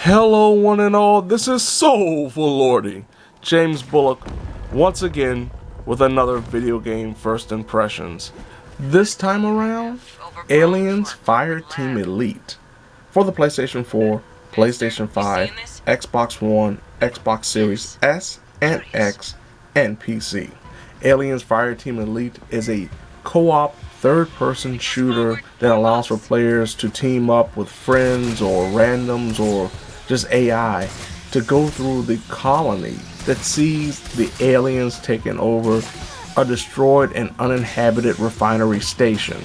Hello one and all, this is Soulful Lordy, James Bullock, once again with another video game first impressions. This time around, Aliens Fireteam Elite for the PlayStation 4, PlayStation 5, Xbox One, Xbox Series S and X, and PC. Aliens Fireteam Elite is a co-op third-person shooter that allows for players to team up with friends or randoms or just AI to go through the colony that sees the aliens taking over a destroyed and uninhabited refinery station.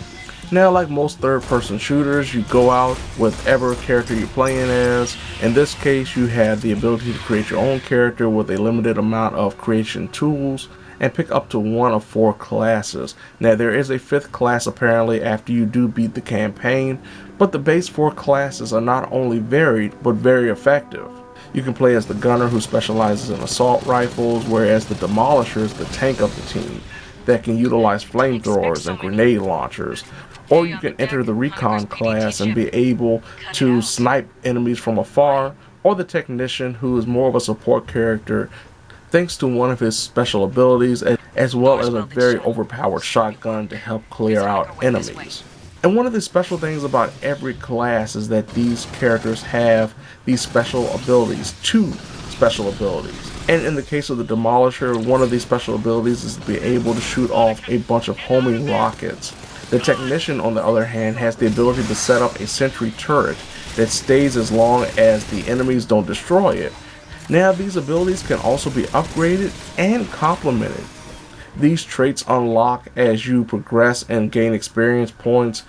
Now, like most third-person shooters, you go out with whatever character you're playing as. In this case, you have the ability to create your own character with a limited amount of creation tools and pick up to one of 4 classes. Now, there is a 5th class apparently after you do beat the campaign, but the base 4 classes are not only varied, but very effective. You can play as the gunner, who specializes in assault rifles, whereas the demolisher is the tank of the team that can utilize flamethrowers and grenade launchers. Or you can enter the recon class and be able to snipe enemies from afar, or the technician, who is more of a support character thanks to one of his special abilities, as well as a very overpowered shotgun to help clear out enemies. And one of the special things about every class is that these characters have these special abilities, 2 special abilities. And in the case of the Demolisher, one of these special abilities is to be able to shoot off a bunch of homing rockets. The Technician, on the other hand, has the ability to set up a sentry turret that stays as long as the enemies don't destroy it. Now, these abilities can also be upgraded and complemented. These traits unlock as you progress and gain experience points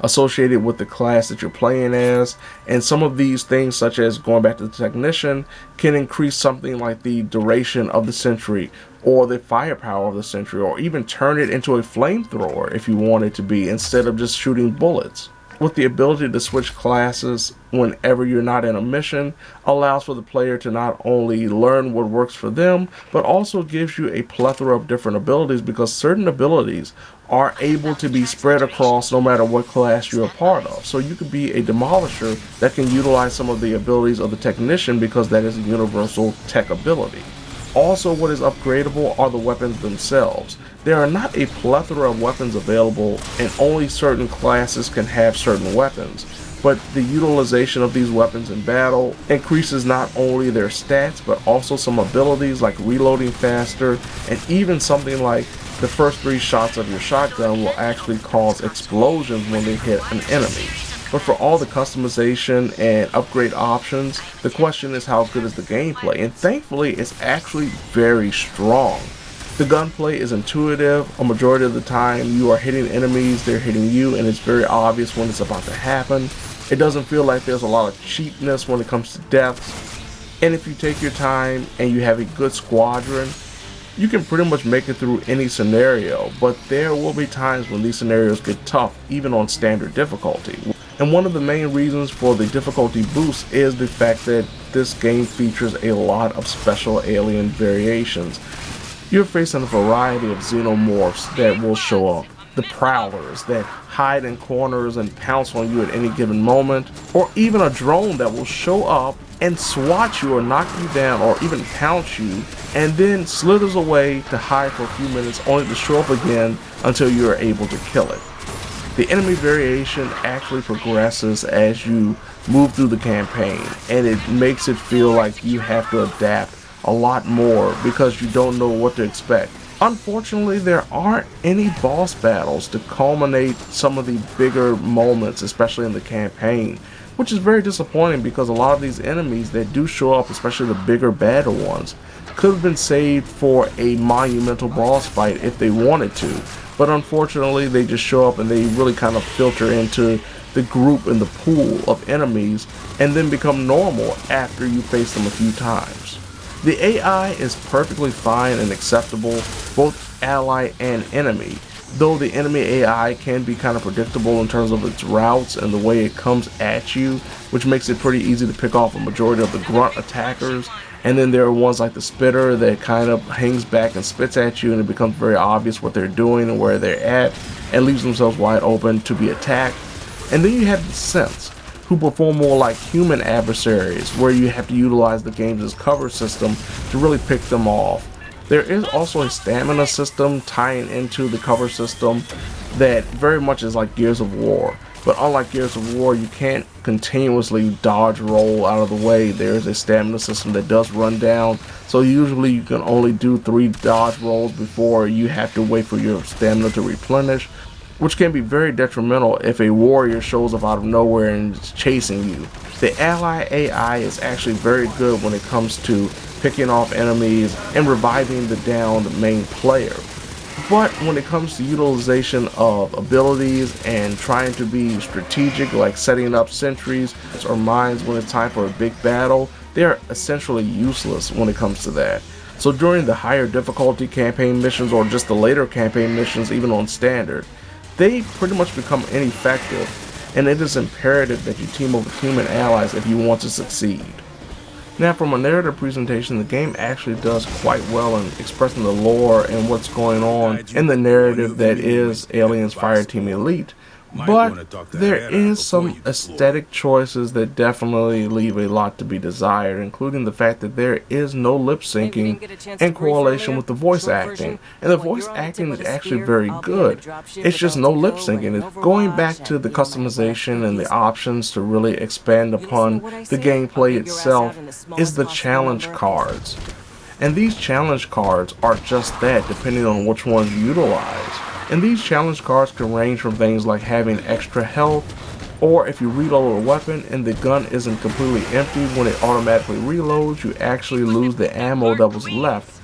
associated with the class that you're playing as, and some of these things, such as going back to the Technician, can increase something like the duration of the sentry or the firepower of the sentry, or even turn it into a flamethrower if you want it to be, instead of just shooting bullets. With the ability to switch classes whenever you're not in a mission, allows for the player to not only learn what works for them, but also gives you a plethora of different abilities, because certain abilities are able to be spread across no matter what class you're a part of. So you could be a Demolisher that can utilize some of the abilities of the Technician, because that is a universal tech ability. Also, what is upgradable are the weapons themselves. There are not a plethora of weapons available, and only certain classes can have certain weapons. But the utilization of these weapons in battle increases not only their stats, but also some abilities like reloading faster, and even something like the first 3 shots of your shotgun will actually cause explosions when they hit an enemy. But for all the customization and upgrade options, the question is, how good is the gameplay? And thankfully, it's actually very strong. The gunplay is intuitive. A majority of the time you are hitting enemies, they're hitting you, and it's very obvious when it's about to happen. It doesn't feel like there's a lot of cheapness when it comes to deaths. And if you take your time and you have a good squadron, you can pretty much make it through any scenario. But there will be times when these scenarios get tough, even on standard difficulty. And one of the main reasons for the difficulty boost is the fact that this game features a lot of special alien variations. You're facing a variety of xenomorphs that will show up, the prowlers that hide in corners and pounce on you at any given moment, or even a drone that will show up and swat you or knock you down or even pounce you, and then slithers away to hide for a few minutes only to show up again until you are able to kill it. The enemy variation actually progresses as you move through the campaign, and it makes it feel like you have to adapt a lot more because you don't know what to expect. Unfortunately, there aren't any boss battles to culminate some of the bigger moments, especially in the campaign, which is very disappointing, because a lot of these enemies that do show up, especially the bigger, badder ones, could have been saved for a monumental boss fight if they wanted to. But unfortunately, they just show up and they really kind of filter into the group and the pool of enemies, and then become normal after you face them a few times. The AI is perfectly fine and acceptable, both ally and enemy, though the enemy AI can be kind of predictable in terms of its routes and the way it comes at you, which makes it pretty easy to pick off a majority of the grunt attackers. And then there are ones like the Spitter that kind of hangs back and spits at you, and it becomes very obvious what they're doing and where they're at, and leaves themselves wide open to be attacked. And then you have the Synths, who perform more like human adversaries, where you have to utilize the game's cover system to really pick them off. There is also a stamina system tying into the cover system that very much is like Gears of War. But unlike Gears of War, you can't continuously dodge roll out of the way. There's a stamina system that does run down. So usually you can only do 3 dodge rolls before you have to wait for your stamina to replenish, which can be very detrimental if a warrior shows up out of nowhere and is chasing you. The ally AI is actually very good when it comes to picking off enemies and reviving the downed main player. But when it comes to utilization of abilities and trying to be strategic, like setting up sentries or mines when it's time for a big battle, they're essentially useless when it comes to that. So during the higher difficulty campaign missions, or just the later campaign missions, even on standard, they pretty much become ineffective, and it is imperative that you team up with human allies if you want to succeed. Now, from a narrative presentation, the game actually does quite well in expressing the lore and what's going on in the narrative that is Alien's Fireteam Elite, but there is some aesthetic choices that definitely leave a lot to be desired, including the fact that there is no lip syncing in correlation with the voice acting, and the voice acting is actually very good. It's just no lip syncing. Going back to the customization and the options to really expand upon the gameplay itself is the challenge cards. And these challenge cards are just that, depending on which ones you utilize. And these challenge cards can range from things like having extra health, or if you reload a weapon and the gun isn't completely empty when it automatically reloads, you actually lose the ammo that was left.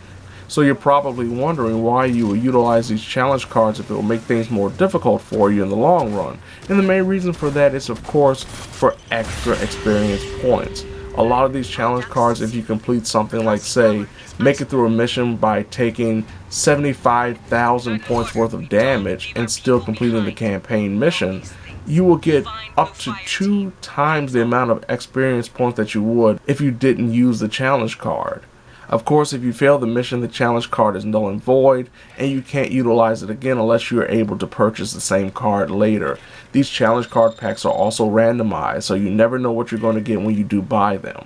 So you're probably wondering why you would utilize these challenge cards if it will make things more difficult for you in the long run. And the main reason for that is, of course, for extra experience points. A lot of these challenge cards, if you complete something like, say, make it through a mission by taking 75,000 points worth of damage and still completing the campaign mission, you will get up to 2 times the amount of experience points that you would if you didn't use the challenge card. Of course, if you fail the mission, the challenge card is null and void, and you can't utilize it again unless you are able to purchase the same card later. These challenge card packs are also randomized, so you never know what you're going to get when you do buy them.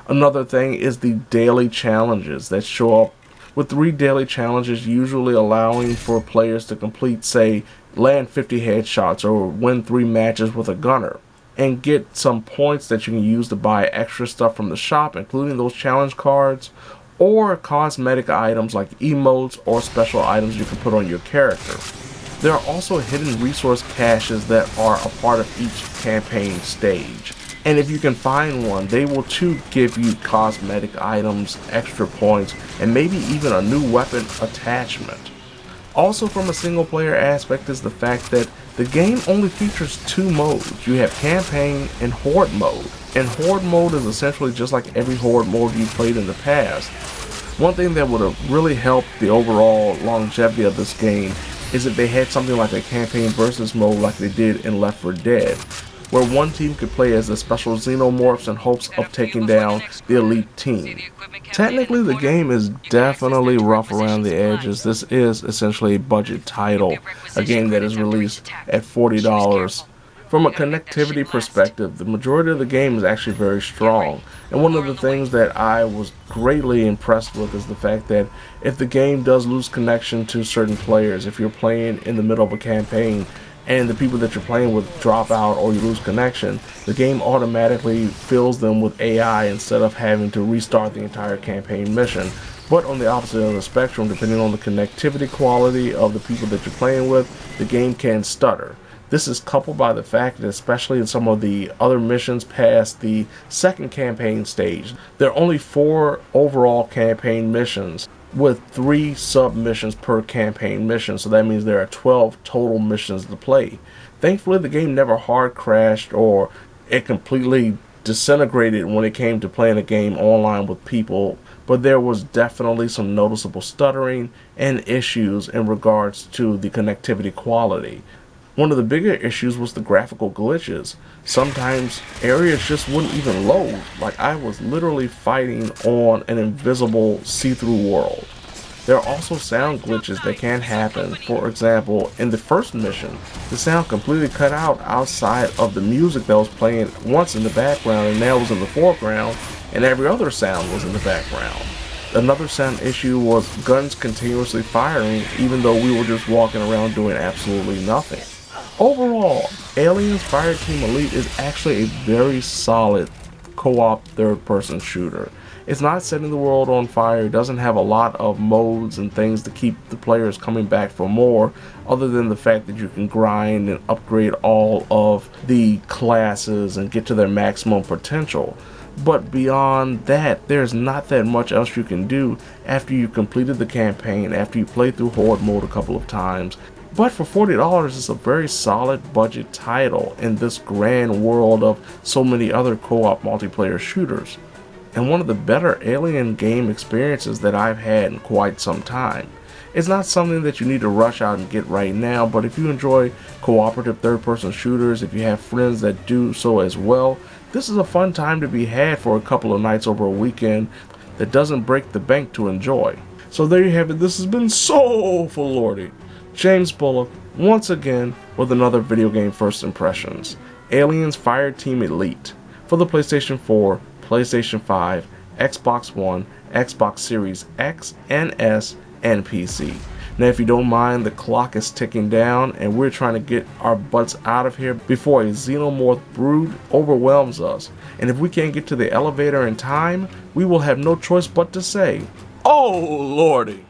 Another thing is the daily challenges that show up, with 3 daily challenges usually allowing for players to complete, say, land 50 headshots or win 3 matches with a gunner, and get some points that you can use to buy extra stuff from the shop, including those challenge cards, or cosmetic items like emotes or special items you can put on your character. There are also hidden resource caches that are a part of each campaign stage, and if you can find one, they will too give you cosmetic items, extra points, and maybe even a new weapon attachment. Also, from a single player aspect, is the fact that the game only features 2 modes. You have campaign and horde mode, and horde mode is essentially just like every horde mode you've played in the past. One thing that would have really helped the overall longevity of this game is if they had something like a campaign versus mode like they did in Left 4 Dead, where one team could play as the special xenomorphs in hopes of taking down the elite team. Technically, the game is definitely rough around the edges. This is essentially a budget title, a game that is released at $40. From a connectivity perspective, the majority of the game is actually very strong. And one of the things that I was greatly impressed with is the fact that if the game does lose connection to certain players, if you're playing in the middle of a campaign and the people that you're playing with drop out or you lose connection, the game automatically fills them with AI instead of having to restart the entire campaign mission. But on the opposite end of the spectrum, depending on the connectivity quality of the people that you're playing with, the game can stutter. This is coupled by the fact that, especially in some of the other missions past the second campaign stage, there are only 4 overall campaign missions with 3 sub-missions per campaign mission, so that means there are 12 total missions to play. Thankfully, the game never hard crashed or it completely disintegrated when it came to playing a game online with people, but there was definitely some noticeable stuttering and issues in regards to the connectivity quality. One of the bigger issues was the graphical glitches. Sometimes areas just wouldn't even load. Like, I was literally fighting on an invisible see-through world. There are also sound glitches that can happen. For example, in the first mission, the sound completely cut out outside of the music that was playing once in the background and now was in the foreground, and every other sound was in the background. Another sound issue was guns continuously firing even though we were just walking around doing absolutely nothing. Overall, Aliens Fireteam Elite is actually a very solid co-op third-person shooter. It's not setting the world on fire, it doesn't have a lot of modes and things to keep the players coming back for more, other than the fact that you can grind and upgrade all of the classes and get to their maximum potential. But beyond that, there's not that much else you can do after you completed the campaign, after you played through Horde mode a couple of times. But for $40, it's a very solid budget title in this grand world of so many other co-op multiplayer shooters, and one of the better alien game experiences that I've had in quite some time. It's not something that you need to rush out and get right now, but if you enjoy cooperative third-person shooters, if you have friends that do so as well, this is a fun time to be had for a couple of nights over a weekend that doesn't break the bank to enjoy. So there you have it. This has been Soulful Lordy, James Bullock, once again with another video game first impressions. Aliens Fireteam Elite for the PlayStation 4, PlayStation 5, Xbox One, Xbox Series X and S, and PC. Now if you don't mind, the clock is ticking down and we're trying to get our butts out of here before a xenomorph brood overwhelms us. And if we can't get to the elevator in time, we will have no choice but to say, "Oh Lordy."